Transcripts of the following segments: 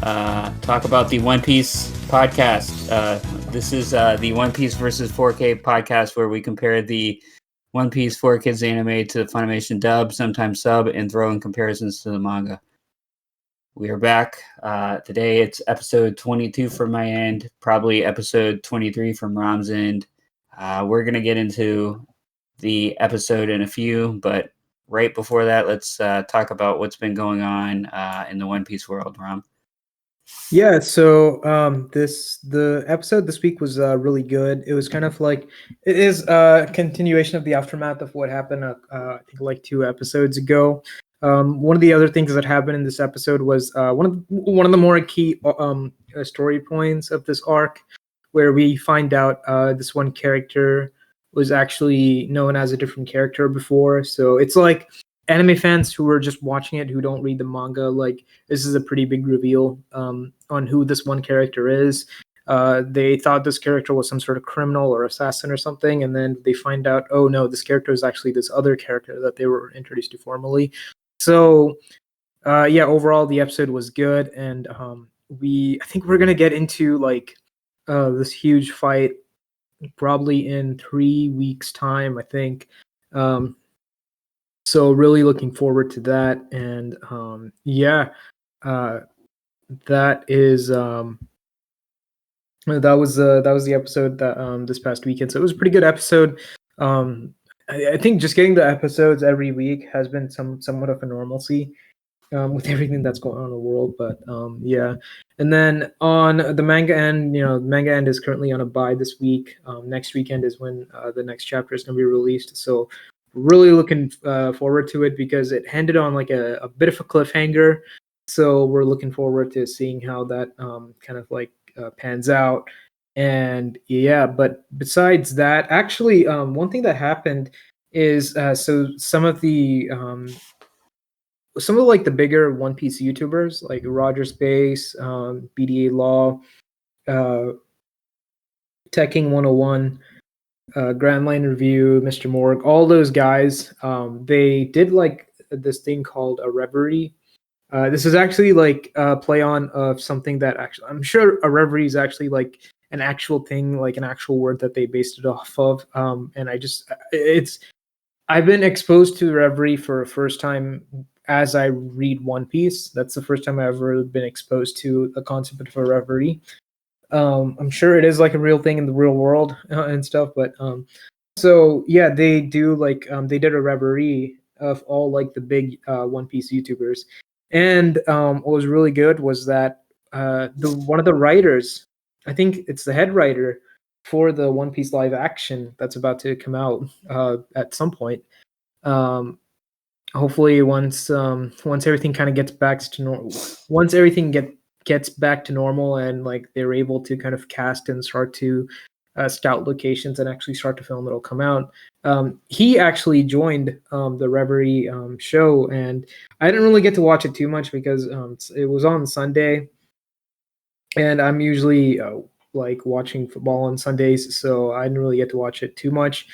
talk about the One Piece podcast. This is the One Piece versus 4K podcast where we compare the One Piece 4Kids anime to the Funimation dub, sometimes sub, and throw in comparisons to the manga. We are back. Today it's episode 22 from my end, probably episode 23 from Ram's end. We're going to get into the episode in a few, but right before that, let's talk about what's been going on in the One Piece world, Ram. Yeah, so the episode this week was really good. It was kind of like it is a continuation of the aftermath of what happened I think like 2 episodes ago. One of the other things that happened in this episode was one of the more key story points of this arc, where we find out this one character was actually known as a different character before. So it's like anime fans who are just watching it who don't read the manga, like this is a pretty big reveal on who this one character is. They thought this character was some sort of criminal or assassin or something, and then they find out, oh no, this character is actually this other character that they were introduced to formerly. So yeah, overall the episode was good, and I think we're gonna get into like this huge fight probably in 3 weeks time, I think. So really looking forward to that, and yeah, that is that was the episode that this past weekend. So it was a pretty good episode. I think just getting the episodes every week has been somewhat of a normalcy with everything that's going on in the world. But yeah, and then on the manga end, the manga end is currently on a buy this week. Next weekend is when the next chapter is going to be released. So really looking forward to it because it ended on like a bit of a cliffhanger. So we're looking forward to seeing how that kind of like pans out. And yeah, but besides that, actually, one thing that happened is so some of like the bigger One Piece YouTubers like Roger Space, BDA Law, Teching 101, Grand Line Review, Mr. Morg, all those guys, they did like this thing called a reverie. This is actually like a play on of something that actually, I'm sure a reverie is actually like an actual thing, like an actual word that they based it off of. And I've been exposed to reverie for the first time as I read One Piece. That's the first time I've ever been exposed to the concept of a reverie. I'm sure it is like a real thing in the real world and stuff, but so yeah, they do like they did a reverie of all like the big One Piece YouTubers, and what was really good was that the one of the writers, I think it's the head writer for the One Piece live action that's about to come out at some point. Hopefully, once everything kind of gets back to normal, once everything gets back to normal, and like they're able to kind of cast and start to scout locations and actually start to film, it'll come out. He actually joined the Reverie show, and I didn't really get to watch it too much because it was on Sunday, and I'm usually like watching football on Sundays, so I didn't really get to watch it too much.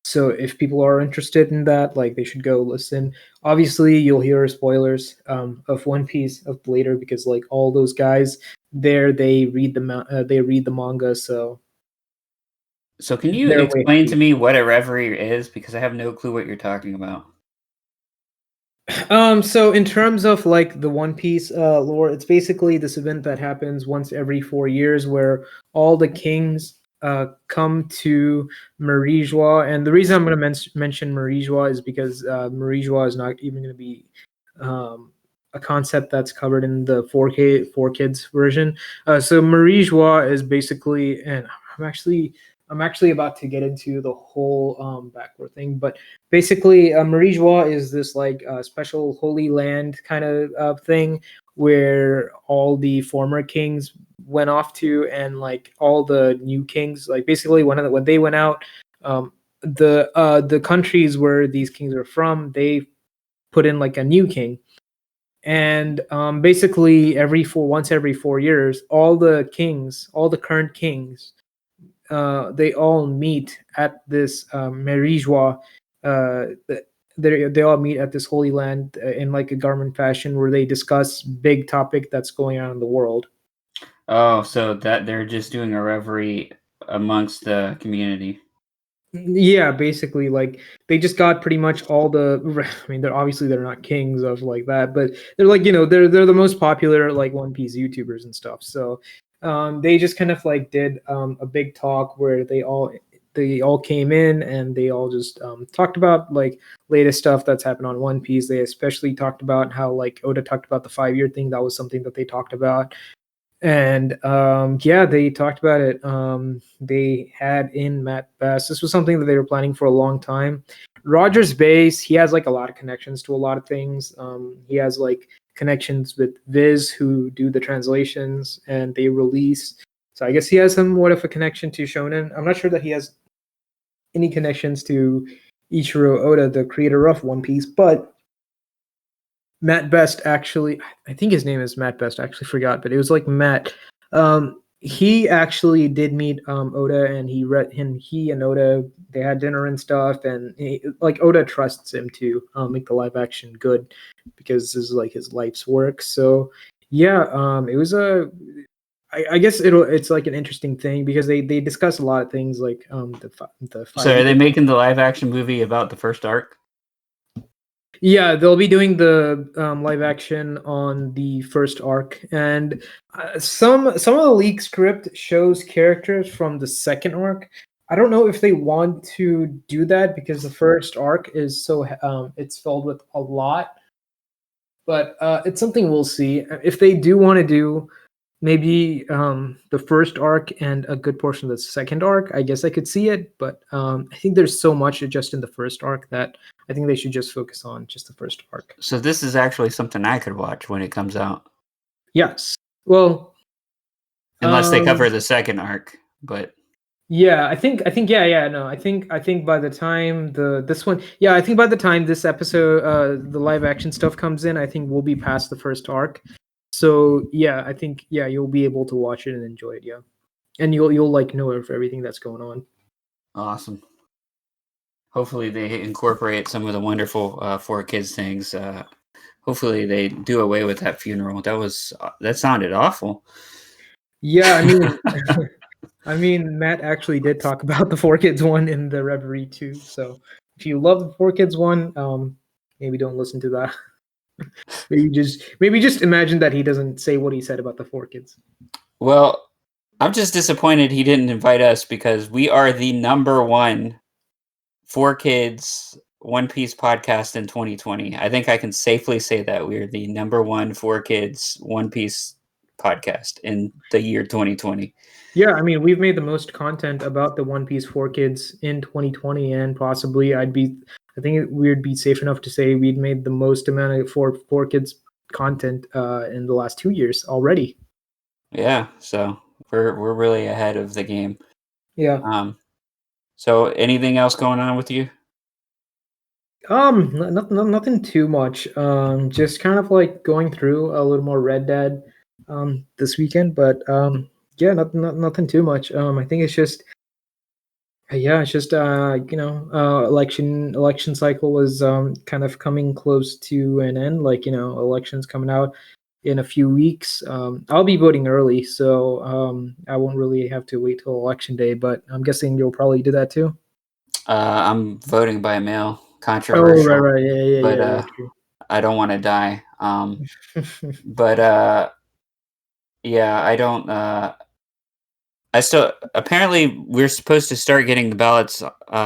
So if people are interested in that, like they should go listen. Obviously, you'll hear spoilers of One Piece of later because like all those guys there, they read the manga. So can you explain to me what a reverie is? Because I have no clue what you're talking about. So in terms of like the One Piece lore, it's basically this event that happens once every 4 years where all the kings come to Marie Joie. And the reason I'm going to mention Marie Joie is because Marie Joie is not even going to be a concept that's covered in the 4Kids version. So Marie Joie is basically, and I'm actually about to get into the whole backward thing, but basically Marie Joie is this like special holy land kind of thing where all the former kings went off to, and like all the new kings, like basically when they went out, the countries where these kings are from, they put in like a new king. And basically once every 4 years, all the current kings, they all meet at this Marie Joie, they all meet at this holy land in like a government fashion where they discuss big topic that's going on in the world. Oh, so that they're just doing a reverie amongst the community. Yeah, basically, like they just got pretty much all the. I mean, they're not kings of like that, but they're like they're the most popular like One Piece YouTubers and stuff. So they just kind of like did a big talk where they all came in and they all just talked about like latest stuff that's happened on One Piece. They especially talked about how like Oda talked about the 5 year thing. That was something that they talked about. And yeah, they talked about it. They had in Matt Bass. This was something that they were planning for a long time. Rogers Base, he has like a lot of connections to a lot of things. He has like connections with Viz, who do the translations, and they release. So I guess he has somewhat of a connection to Shonen. I'm not sure that he has any connections to Ichiro Oda, the creator of One Piece, but Matt Best actually, I think his name is Matt Best. I actually forgot, but it was like Matt. He actually did meet Oda, and he and Oda they had dinner and stuff, and like Oda trusts him to make the live action good because this is like his life's work. So yeah, it was a. I guess it's like an interesting thing because they discuss a lot of things like the So 5 are they year. making the live action movie about the first arc? Yeah, they'll be doing the live action on the first arc, and some of the leak script shows characters from the second arc. I don't know if they want to do that because the first arc is so it's filled with a lot, but it's something we'll see. If they do want to do maybe the first arc and a good portion of the second arc, I guess I could see it, but I think there's so much just in the first arc that I think they should just focus on just the first arc. So this is actually something I could watch when it comes out, Yes. Well, unless they cover um, the second arc. But yeah, I think yeah, no, I think by the time this one, yeah, I think by the time this episode, the live action stuff comes in, I think we'll be past the first arc. So yeah, I think yeah, you'll be able to watch it and enjoy it, yeah, and you'll like know of everything that's going on. awesome. Hopefully they incorporate some of the wonderful Four Kids things. Hopefully they do away with that funeral. That sounded awful. Yeah, I mean, I mean, Matt actually did talk about the Four Kids one in the Reverie too. So if you love the Four Kids one, maybe don't listen to that. maybe just imagine that he doesn't say what he said about the Four Kids. Well, I'm just disappointed he didn't invite us because we are the number one Four Kids One Piece podcast in 2020. I think I can safely say that we are the number one Four Kids One Piece podcast in the year 2020. Yeah, I mean, we've made the most content about the One Piece Four Kids in 2020, and possibly I think we'd be safe enough to say we'd made the most amount of Four Kids content in the last 2 years already. Yeah, so we're really ahead of the game. Yeah. So anything else going on with you? Nothing too much. Just kind of like going through a little more Red Dead, this weekend, but yeah, nothing too much. I think it's just, yeah, it's just election cycle was kind of coming close to an end. Like elections coming out in a few weeks. I'll be voting early, so I won't really have to wait till election day. But I'm guessing you'll probably do that too. I'm voting by mail. Oh, right, Controversial, right, but yeah, true. I don't want to die. But yeah, I don't. I still apparently we're supposed to start getting the ballots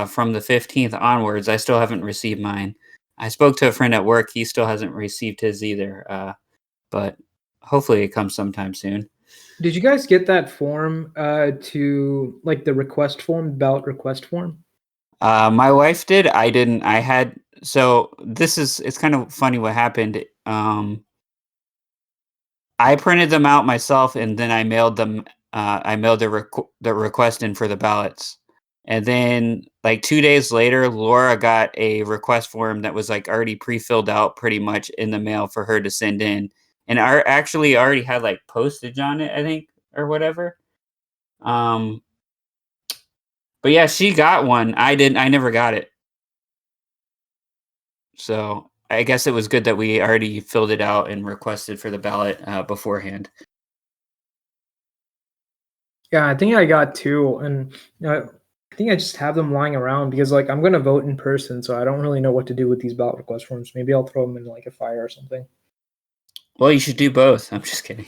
from the 15th onwards. I still haven't received mine. I spoke to a friend at work. He still hasn't received his either. But hopefully it comes sometime soon. Did you guys get that form to like the request form, ballot request form? My wife did. I didn't. I had. So it's kind of funny what happened. I printed them out myself, and then I mailed them. I mailed the request in for the ballots, and then like 2 days later, Laura got a request form that was like already pre-filled out, pretty much in the mail for her to send in, and I actually already had like postage on it, I think, or whatever. Um, but yeah, she got one. I didn't. I never got it. So I guess it was good that we already filled it out and requested for the ballot beforehand. Yeah, I think I got two, and I think I just have them lying around because like I'm gonna vote in person, so I don't really know what to do with these ballot request forms. Maybe I'll throw them in like a fire or something. Well, you should do both. I'm just kidding.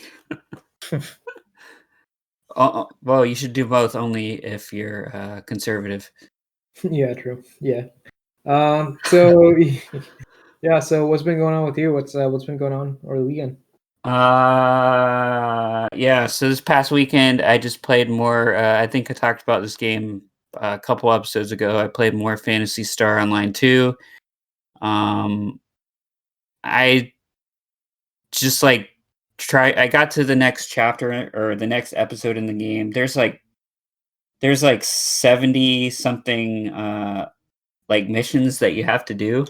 Well, you should do both only if you're conservative. Yeah, true. Yeah. So yeah. So what's been going on with you? What's been going on over the weekend? Yeah. So this past weekend, I just played more. I think I talked about this game a couple episodes ago. I played more Phantasy Star Online 2. I just like I got to the next chapter or the next episode in the game. There's like 70 something like missions that you have to do.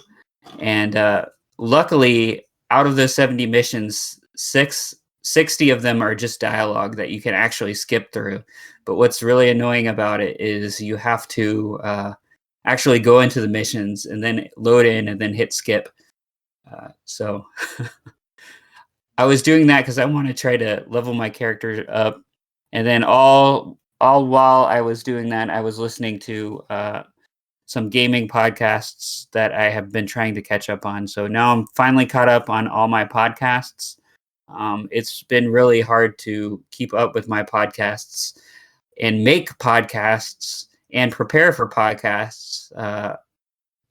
And luckily, out of those 70 missions, 60 of them are just dialogue that you can actually skip through. But what's really annoying about it is you have to actually go into the missions and then load in and then hit skip. So I was doing that because I want to try to level my character up. And then all while I was doing that, I was listening to some gaming podcasts that I have been trying to catch up on. So now I'm finally caught up on all my podcasts. It's been really hard to keep up with my podcasts and make podcasts and prepare for podcasts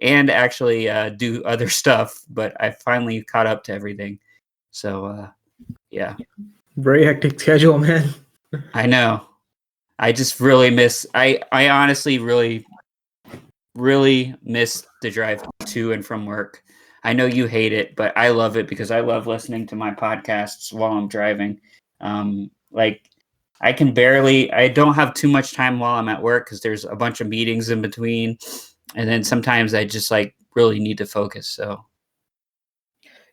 and actually do other stuff. But I finally caught up to everything. So yeah, Very hectic schedule, man. I know. I just really miss. I honestly really miss the drive to and from work. I know you hate it, but I love it because I love listening to my podcasts while I'm driving. Like I don't have too much time while I'm at work because there's a bunch of meetings in between, and then sometimes I just like really need to focus. So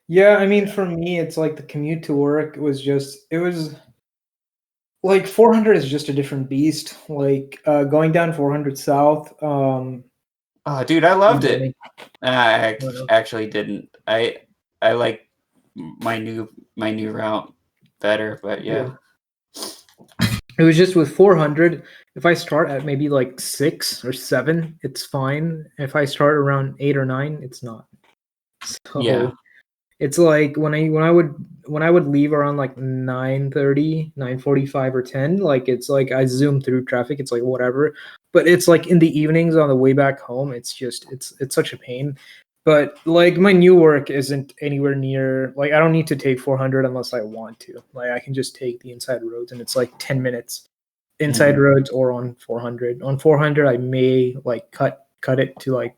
Yeah, I mean, for me, it's like the commute to work it was like 400 is just a different beast. Like going down 400 south. oh, dude, I loved it. Morning. I I don't know. actually didn't. I like my new route better, but yeah. It was just with 400. If I start at maybe like 6 or 7, it's fine. If I start around 8 or 9, it's not. Yeah. So it's like when I would leave around like 9:30, 9:45 or 10, like it's like I zoom through traffic, it's like whatever. But it's like in the evenings on the way back home, it's such a pain. But like my new work isn't anywhere near like I don't need to take 400 unless I want to. Like I can just take the inside roads and it's like 10 minutes inside Mhm. roads or on 400. On 400 I may like cut it to like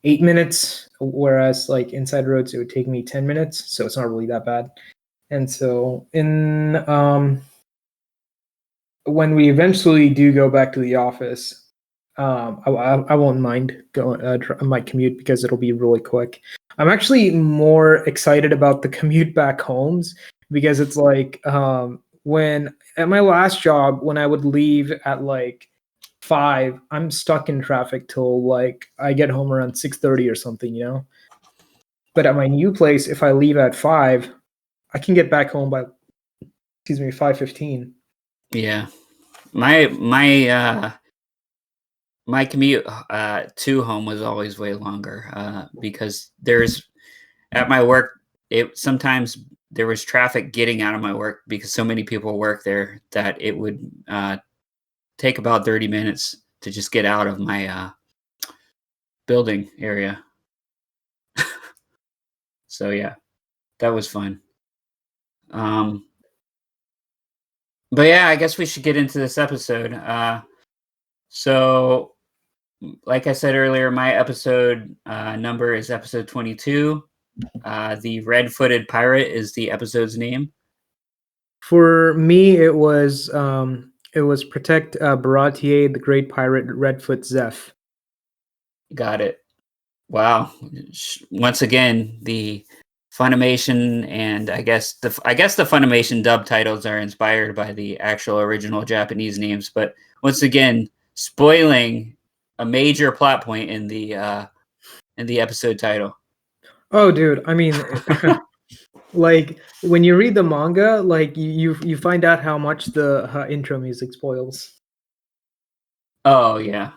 8 minutes, whereas like inside roads it would take me 10 minutes, so it's not really that bad. And so in when we eventually do go back to the office, I won't mind going my commute because it'll be really quick. I'm actually more excited about the commute back homes because it's like when at my last job when I would leave at like 5, I'm stuck in traffic till like I get home around 6:30 or something, you know. But at my new place, if I leave at 5, I can get back home by 5:15. Yeah. My my commute to home was always way longer because there's at my work it sometimes there was traffic getting out of my work because so many people work there that it would take about 30 minutes to just get out of my building area. So yeah, that was fun. Um, but yeah, I guess we should get into this episode. So like I said earlier, my episode number is episode 22. The red-footed pirate is the episode's name. For me, it was protect Baratier, the great pirate Redfoot Zeph. Got it. Wow. Once again, the Funimation and I guess the Funimation dub titles are inspired by the actual original Japanese names, but once again, spoiling a major plot point in the in the episode title. Oh, dude. I mean, like when you read the manga, like you find out how much the intro music spoils. Oh yeah.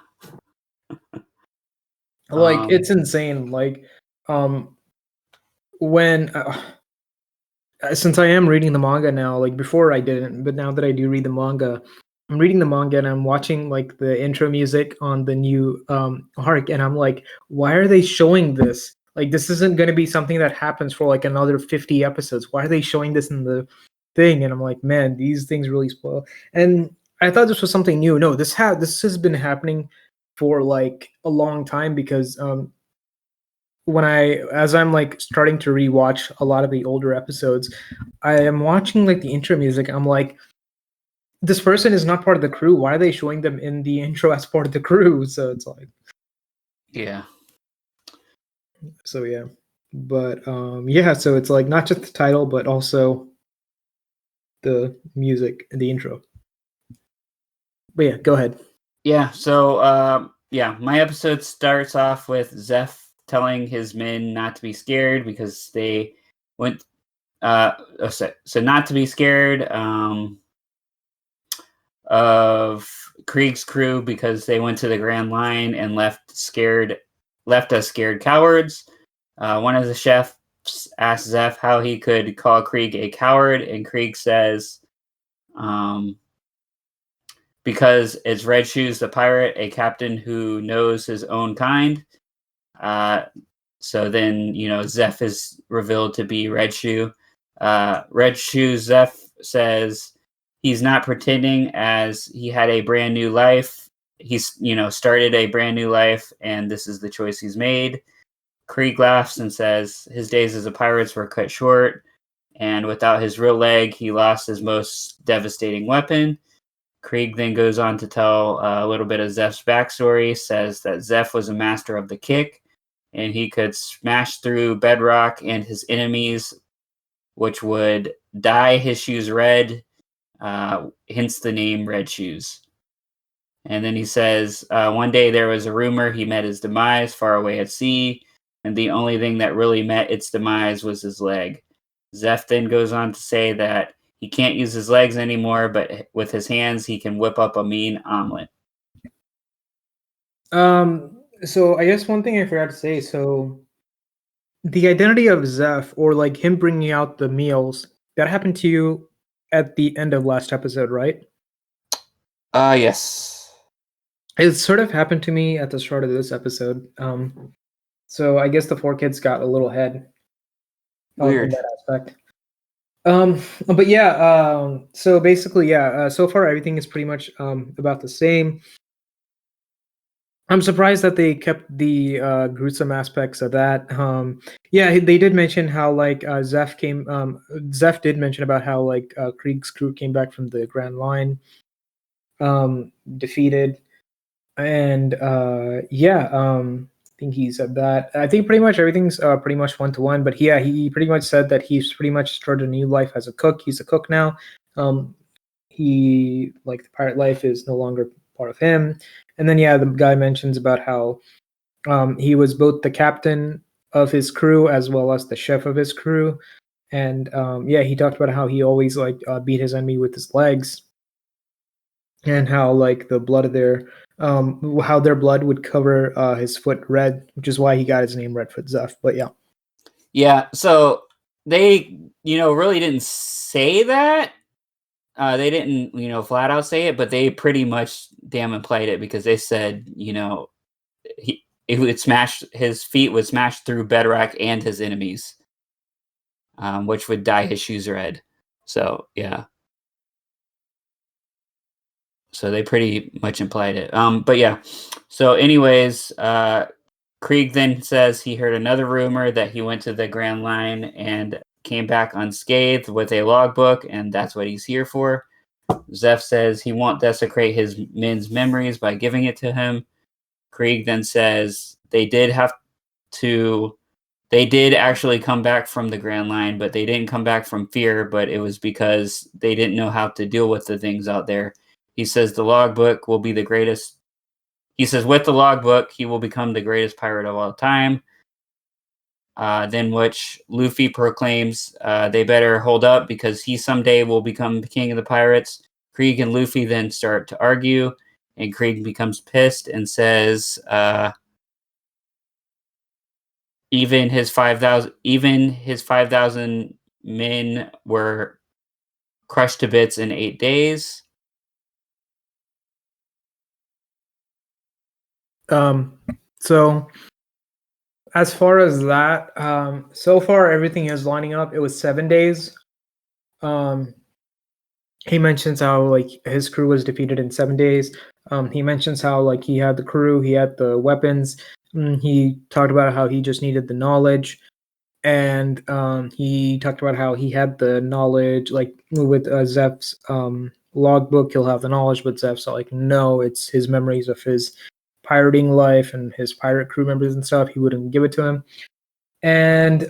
Like it's insane. Like when since I am reading the manga now, like before I didn't, but now that I do read the manga, I'm reading the manga and I'm watching like the intro music on the new arc, and I'm like, why are they showing this? Like this isn't going to be something that happens for like another 50 episodes. Why are they showing this in the thing? And I'm like, man, these things really spoil. And I thought this was something new. No, this has been happening for like a long time because as I'm like starting to rewatch a lot of the older episodes, I am watching like the intro music. I'm like, this person is not part of the crew. Why are they showing them in the intro as part of the crew? So it's like, yeah. So yeah, but yeah. So it's like not just the title, but also the music and the intro. But yeah, go ahead. Yeah. So yeah, my episode starts off with Zeph telling his men not to be scared because they went so not to be scared of Krieg's crew because they went to the Grand Line and left us scared cowards. One of the chefs asked Zeph how he could call Krieg a coward, and Krieg says because it's Red Shoes the pirate, a captain who knows his own kind. So then, Zeph is revealed to be Red Shoe. Red Shoe Zeph says he's not pretending, as he had a brand new life. He's, started a brand new life, and this is the choice he's made. Krieg laughs and says his days as a pirate were cut short, and without his real leg, he lost his most devastating weapon. Krieg then goes on to tell a little bit of Zeph's backstory, says that Zeph was a master of the kick, and he could smash through bedrock and his enemies, which would dye his shoes red, hence the name Red Shoes. And then he says, one day there was a rumor he met his demise far away at sea, and the only thing that really met its demise was his leg. Zeph then goes on to say that he can't use his legs anymore, but with his hands, he can whip up a mean omelet. So I guess one thing I forgot to say. So the identity of Zeph, or like him bringing out the meals, that happened to you at the end of last episode, right? Yes. It sort of happened to me at the start of this episode. So I guess the four kids got a little ahead in that aspect. But yeah, so basically, yeah, so far everything is pretty much about the same. I'm surprised that they kept the gruesome aspects of that. Yeah, they did mention how like Zeph did mention about how like Krieg's crew came back from the Grand Line, defeated, and yeah, I think he said that. I think pretty much everything's pretty much 1-to-1. But yeah, he pretty much said that he's pretty much started a new life as a cook. He's a cook now. He like the pirate life is no longer part of him. And then yeah, the guy mentions about how he was both the captain of his crew as well as the chef of his crew. And yeah, he talked about how he always like beat his enemy with his legs, and how like the blood of their how their blood would cover his foot red, which is why he got his name Redfoot Zeph. But yeah, so they really didn't say that. They didn't flat out say it, but they pretty much damn implied it, because they said his feet would smash through bedrock and his enemies, which would dye his shoes red. So yeah. So they pretty much implied it. But yeah. So anyways, Krieg then says he heard another rumor that he went to the Grand Line and came back unscathed with a logbook, and that's what he's here for. Zeph says he won't desecrate his men's memories by giving it to him. Krieg then says they did actually come back from the Grand Line, but they didn't come back from fear, but it was because they didn't know how to deal with the things out there. He says the logbook will be the greatest. He says with the logbook, he will become the greatest pirate of all time. then which Luffy proclaims they better hold up because he someday will become king of the pirates. Krieg and Luffy then start to argue, and Krieg becomes pissed and says even his 5,000 men were crushed to bits in 8 days. So as far as that, so far everything is lining up. It was 7 days. He mentions how like his crew was defeated in 7 days. He mentions how like he had the crew, he had the weapons. He talked about how he just needed the knowledge, and he talked about how he had the knowledge. Like with Zeph's logbook, he'll have the knowledge, but Zeph's like, no, it's his memories of his pirating life and his pirate crew members and stuff. He wouldn't give it to him. And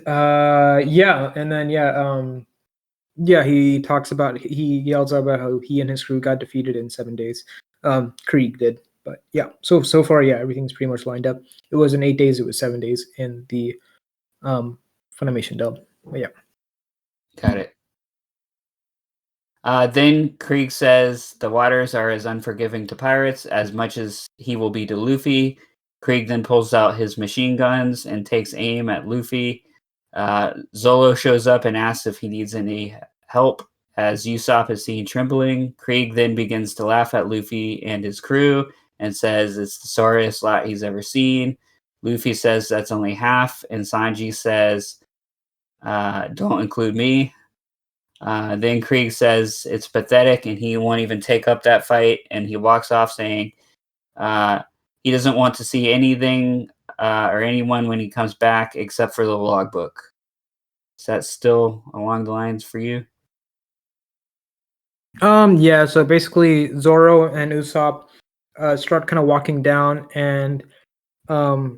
he talks about, he yells about how he and his crew got defeated in 7 days. Krieg did, but yeah. So far, yeah, everything's pretty much lined up. It wasn't 8 days; it was 7 days in the Funimation dub. But yeah. Got it. Then Krieg says the waters are as unforgiving to pirates as much as he will be to Luffy. Krieg then pulls out his machine guns and takes aim at Luffy. Zolo shows up and asks if he needs any help. As Usopp is seen trembling, Krieg then begins to laugh at Luffy and his crew and says it's the sorriest lot he's ever seen. Luffy says that's only half, and Sanji says, don't include me. Then Krieg says it's pathetic and he won't even take up that fight, and he walks off saying he doesn't want to see anything or anyone when he comes back except for the logbook. Is that still along the lines for you? Yeah, so basically Zoro and Usopp start kind of walking down, and Zoro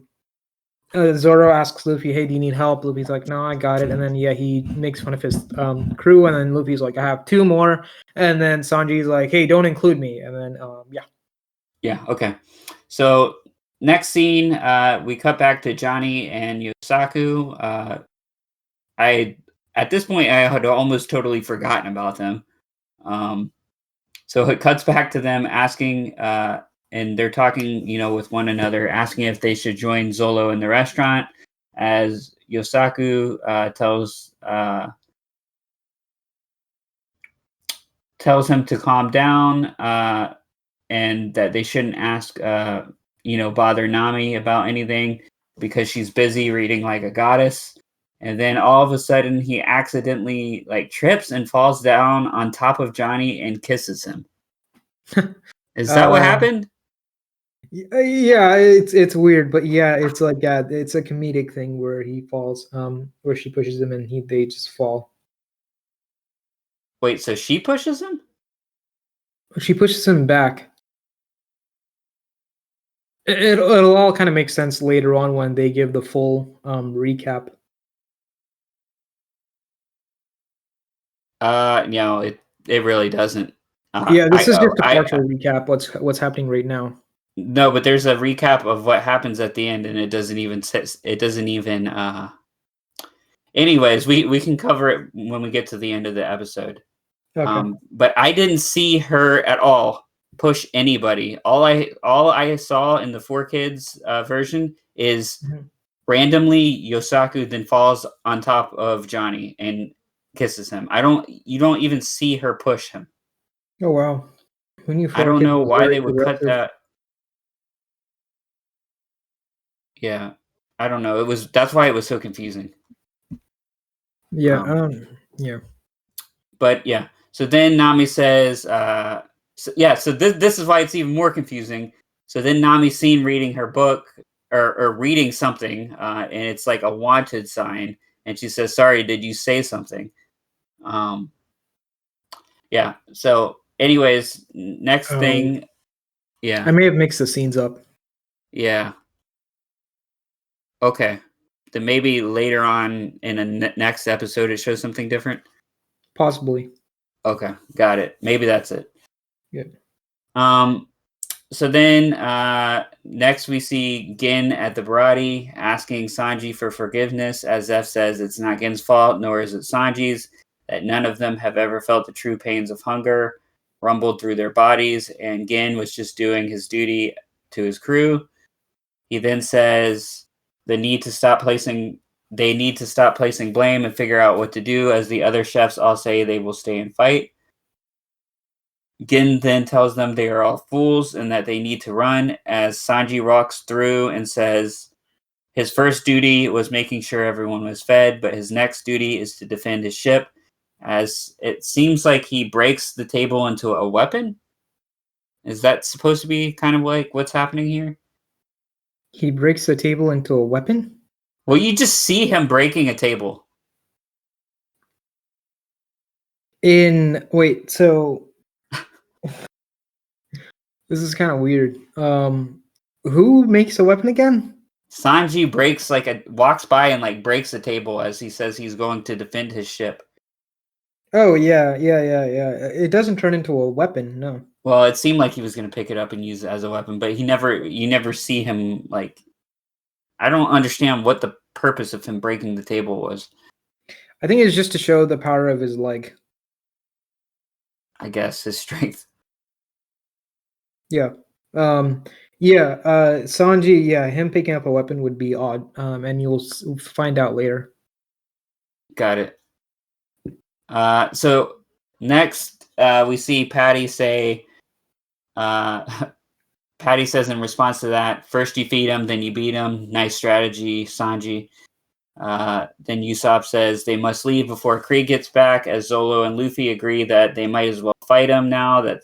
asks Luffy, hey, do you need help? Luffy's like, no, I got it. And then he makes fun of his crew, and then Luffy's like, I have 2 more. And then Sanji's like, hey, don't include me. And then Yeah, okay. So next scene, we cut back to Johnny and Yosaku. At this point I had almost totally forgotten about them. So it cuts back to them asking, and they're talking, with one another, asking if they should join Zolo in the restaurant. As Yosaku tells him to calm down, and that they shouldn't ask, bother Nami about anything because she's busy reading like a goddess. And then all of a sudden he accidentally trips and falls down on top of Johnny and kisses him. Is that what happened? yeah, it's weird, but yeah, it's like it's a comedic thing where he falls, where she pushes him and they just fall. Wait, so she pushes him? She pushes him back. It'll all kind of make sense later on when they give the full recap. No, it really doesn't. Yeah, this is just a partial recap. What's happening right now? No, but there's a recap of what happens at the end, and it doesn't even. Anyways, we can cover it when we get to the end of the episode. Okay. But I didn't see her at all push anybody. All I saw in the 4Kids version is randomly Yosaku then falls on top of Johnny and kisses him. You don't even see her push him. Oh wow. I don't know why they would cut that. Yeah. I don't know. That's why it was so confusing. Yeah. Yeah. But yeah. So then Nami says, so this is why it's even more confusing. So then Nami's seen reading her book or reading something, and it's like a wanted sign, and she says, "Sorry, did you say something?" Yeah. So, anyways, next thing, yeah, I may have mixed the scenes up. Yeah. Okay. Then maybe later on in a next episode it shows something different. Possibly. Okay, got it. Maybe that's it. Yeah. So then next we see Gin at the Barati asking Sanji for forgiveness, as Zeph says it's not Gin's fault, nor is it Sanji's, that none of them have ever felt the true pains of hunger rumbled through their bodies, and Gin was just doing his duty to his crew. He then says they need to stop placing blame and figure out what to do, as the other chefs all say they will stay and fight. Gin then tells them they are all fools and that they need to run, as Sanji walks through and says his first duty was making sure everyone was fed, but his next duty is to defend his ship, as it seems like he breaks the table into a weapon. Is that supposed to be kind of like what's happening here? He breaks the table into a weapon? Well, you just see him breaking a table. Wait, so this is kind of weird. Who makes a weapon again? Sanji walks by and like breaks a table as he says he's going to defend his ship. Oh yeah. It doesn't turn into a weapon, no. Well, it seemed like he was going to pick it up and use it as a weapon, but you never see him like. I don't understand what the purpose of him breaking the table was. I think it's just to show the power of his leg. I guess his strength. Yeah. Sanji, him picking up a weapon would be odd. And you'll find out later. Got it. So next, we see Patty say, Patty says in response to that, first you feed him, then you beat him. Nice strategy, Sanji. Then Usopp says they must leave before Krieg gets back, as Zolo and Luffy agree that they might as well fight him now, that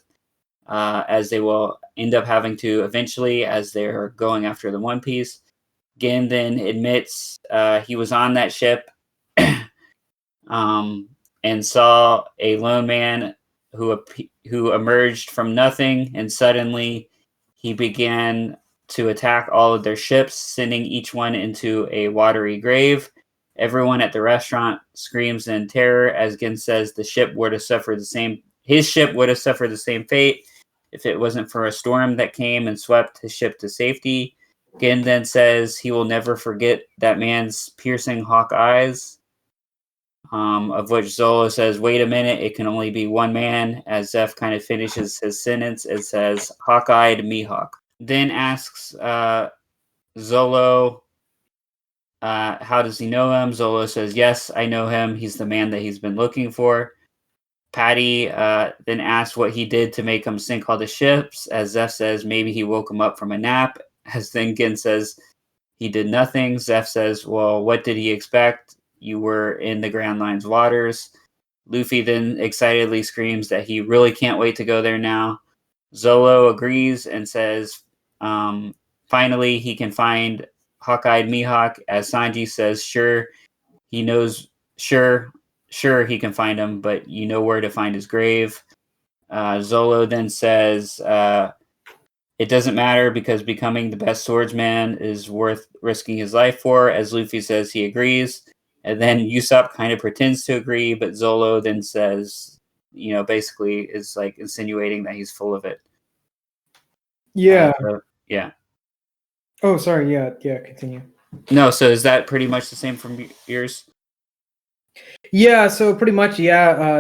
as they will end up having to eventually, as they're going after the One Piece. Gin then admits he was on that ship and saw a lone man who emerged from nothing, and suddenly he began to attack all of their ships, sending each one into a watery grave. Everyone at the restaurant screams in terror as Gin says his ship would have suffered the same fate if it wasn't for a storm that came and swept his ship to safety. Gin then says he will never forget that man's piercing hawk eyes, of which Zolo says, wait a minute, it can only be one man, as Zeph kind of finishes his sentence. It says, hawk-eyed Mihawk. Then asks Zolo, how does he know him? Zolo says, yes, I know him. He's the man that he's been looking for. Patty then asks what he did to make him sink all the ships, as Zeph says maybe he woke him up from a nap, as then Gin says he did nothing. Zeph says, well, what did he expect? You were in the Grand Line's waters. Luffy then excitedly screams that he really can't wait to go there now. Zolo agrees and says finally he can find Hawk-eyed Mihawk, as Sanji says, sure he can find him, but you know where to find his grave. Zolo then says it doesn't matter because becoming the best swordsman is worth risking his life for, as Luffy says he agrees. And then Usopp kind of pretends to agree, but Zolo then says, basically is like insinuating that he's full of it. Yeah. Yeah. Oh, sorry. Yeah, continue. No, so is that pretty much the same from yours? Yeah, so pretty much,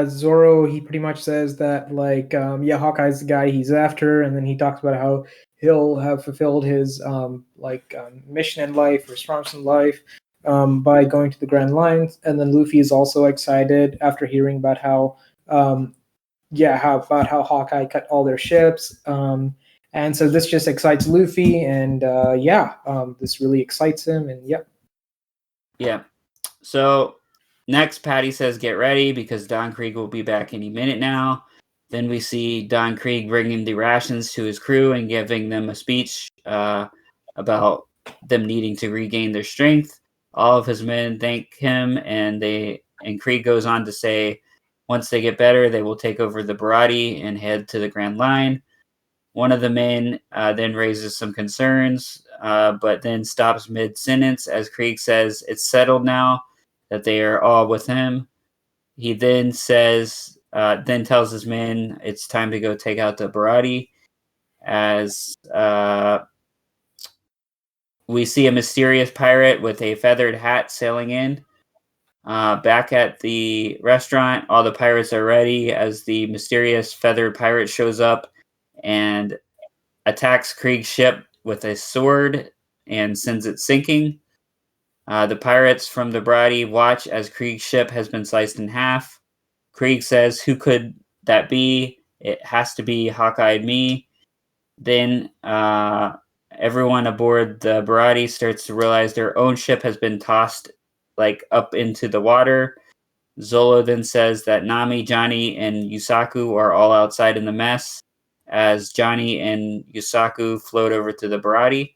Zoro, he pretty much says that, like, Hawkeye's the guy he's after, and then he talks about how he'll have fulfilled his, mission in life, response in life, by going to the Grand Lines, and then Luffy is also excited after hearing about how Hawkeye cut all their ships, and so this just excites Luffy, and, this really excites him, and Yeah. So next, Patty says, get ready because Don Krieg will be back any minute now. Then we see Don Krieg bringing the rations to his crew and giving them a speech about them needing to regain their strength. All of his men thank him, and Krieg goes on to say, once they get better, they will take over the Barati and head to the Grand Line. One of the men then raises some concerns, but then stops mid-sentence as Krieg says, it's settled now that they are all with him. He then tells his men it's time to go take out the Barati. as we see a mysterious pirate with a feathered hat sailing in. Back at the restaurant, all the pirates are ready as the mysterious feathered pirate shows up and attacks Krieg's ship with a sword and sends it sinking. The pirates from the Brady watch as Krieg's ship has been sliced in half. Krieg says, "Who could that be? It has to be Hawkeye me." Then everyone aboard the Barati starts to realize their own ship has been tossed like up into the water. Zolo then says that Nami, Johnny, and Yusaku are all outside in the mess as Johnny and Yusaku float over to the Barati.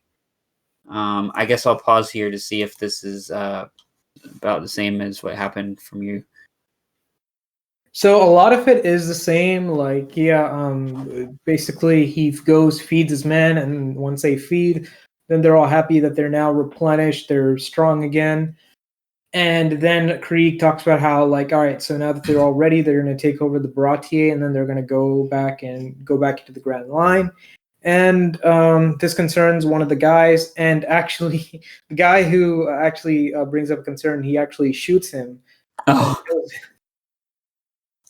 I guess I'll pause here to see if this is about the same as what happened from you. So a lot of it is the same. Like, basically he goes, feeds his men, and once they feed, then they're all happy that they're now replenished, they're strong again. And then Krieg talks about how, like, all right, so now that they're all ready, they're going to take over the Baratier, and then they're going to go back into the Grand Line. And this concerns one of the guys, and actually, the guy who actually brings up a concern, he actually shoots him. Oh,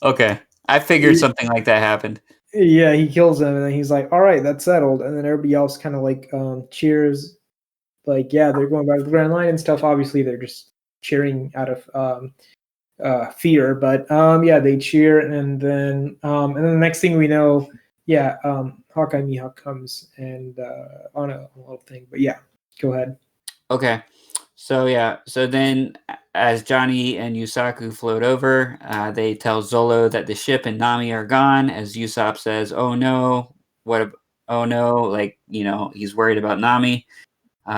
okay. I figured something like that happened. Yeah, he kills him, and then he's like, "All right, that's settled." And then everybody else kind of like cheers, like, "Yeah, they're going back to the Grand Line and stuff." Obviously, they're just cheering out of fear, but yeah, they cheer, and then the next thing we know, Hawkeye Mihawk comes and on a little thing. But yeah, go ahead. Okay. So then as Johnny and Yusaku float over, they tell Zolo that the ship and Nami are gone. As Usopp says, "Oh no, oh no," like, he's worried about Nami.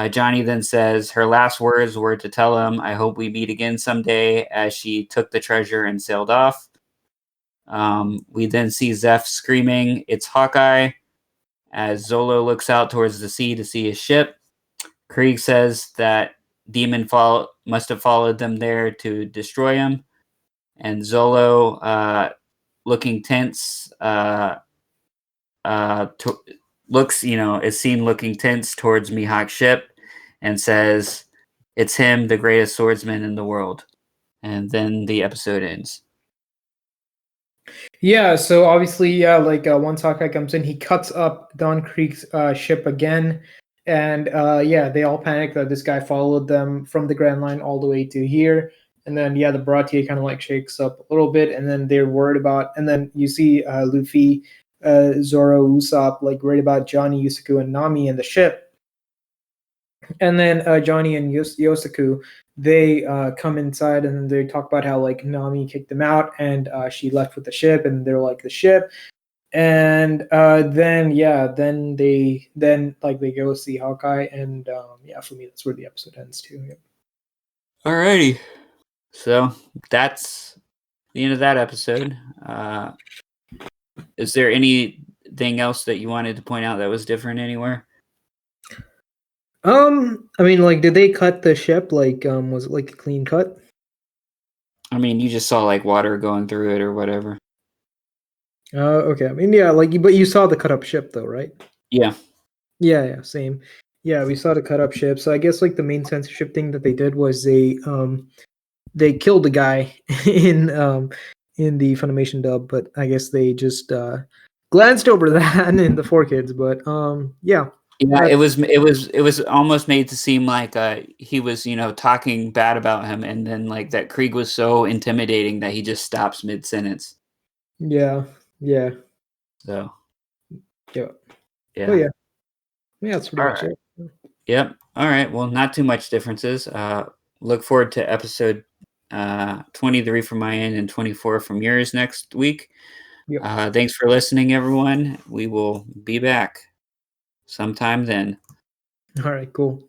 Johnny then says her last words were to tell him, "I hope we meet again someday," as she took the treasure and sailed off. We then see Zeph screaming, "It's Hawkeye," as Zolo looks out towards the sea to see his ship. Krieg says that Demon must have followed them there to destroy him. And Zolo, looking tense, is seen looking tense towards Mihawk's ship and says, "It's him, the greatest swordsman in the world." And then the episode ends. Yeah, so obviously, once Hawkeye comes in, he cuts up Don Krieg's ship again, and they all panic that this guy followed them from the Grand Line all the way to here. And then the Baratier kind of like shakes up a little bit, and then they're worried about. And then you see Luffy, Zoro, Usopp, like worried about Johnny, Yusaku, and Nami in the ship. And then Johnny and Yosaku, they come inside, and they talk about how like Nami kicked them out, and she left with the ship, and they're like the ship. And then they go see Hawkeye, and for me that's where the episode ends too. Yep. Alrighty, so that's the end of that episode. Is there anything else that you wanted to point out that was different anywhere? I mean, like, did they cut the ship? Like, was it like a clean cut? I mean, you just saw like water going through it or whatever. Okay. I mean, yeah, like, but you saw the cut up ship though, right? Yeah. Yeah, same. Yeah, we saw the cut up ship. So I guess like the main censorship thing that they did was they killed the guy in the Funimation dub, but I guess they just glanced over that in the 4Kids. But yeah. Yeah, it was almost made to seem like he was, talking bad about him, and then like that Krieg was so intimidating that he just stops mid sentence. Yeah. So. Yeah. Yeah. Oh yeah. Yeah, that's pretty much it. Yep. All right. Well, not too much differences. Look forward to episode 23 from my end and 24 from yours next week. Yep. Thanks for listening, everyone. We will be back sometime then. All right, cool.